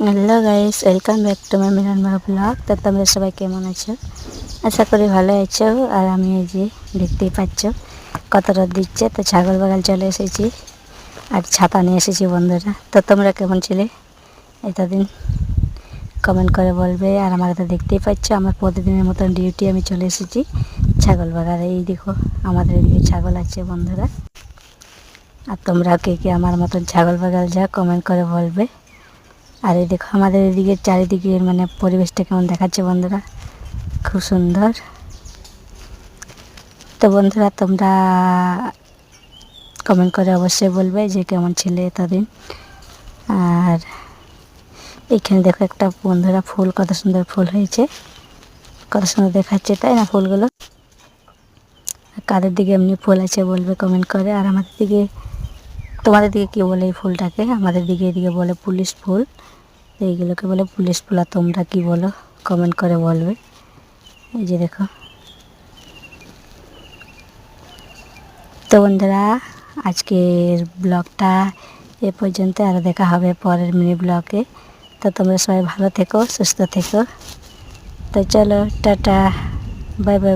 Hello guys, welcome back to my Myanmar blog. তো তোমরা সবাই কেমন আছো? আশা করি ভালো আছো। আর আমি এই যে দেখতেই পাচ্ছ কত রোদ দিচ্ছে, তো ছাগল বাগাল চলে এসেছি আর ছাতা নিয়ে এসেছি বন্ধুরা। তো তোমরা কেমন ছিলে এতদিন কমেন্ট করে বলবে। আর আমাকে তো দেখতেই পাচ্ছ, আমার প্রতিদিনের মতন ডিউটি আমি চলে এসেছি ছাগল বাগালে। এই দেখো আমাদের এদিকে ছাগল আছে বন্ধুরা। আর তোমরা কে কে আমার মতন ছাগল বাগাল যা কমেন্ট করে বলবে। আর এই দেখো আমাদের এদিকে চারিদিকে মানে পরিবেশটা কেমন দেখাচ্ছে বন্ধুরা, খুব সুন্দর। তো বন্ধুরা তোমরা কমেন্ট করে অবশ্যই বলবে যে কেমন ছিলে এতদিন। আর এইখানে দেখো একটা বন্ধুরা ফুল, কত সুন্দর ফুল হয়েছে, কত সুন্দর দেখাচ্ছে তাই না ফুলগুলো। কাদের দিকে এমনি ফুল আছে বলবে কমেন্ট করে। আর আমাদের দিকে, তোমাদের দিকে কী বলে এই ফুলটাকে? আমাদের দিকে এদিকে বলে পুলিশ ফুল, এইগুলোকে বলে পুলিশ ফুল। আর তোমরা কী বলো কমেন্ট করে বলবে। এই যে দেখো। তো বন্ধুরা আজকের ব্লগটা এ পর্যন্ত, আরও দেখা হবে পরের মিনি ব্লগে। তো তোমরা সবাই ভালো থেকো, সুস্থ থেকো। তো চলো টাটা, বাই বাই।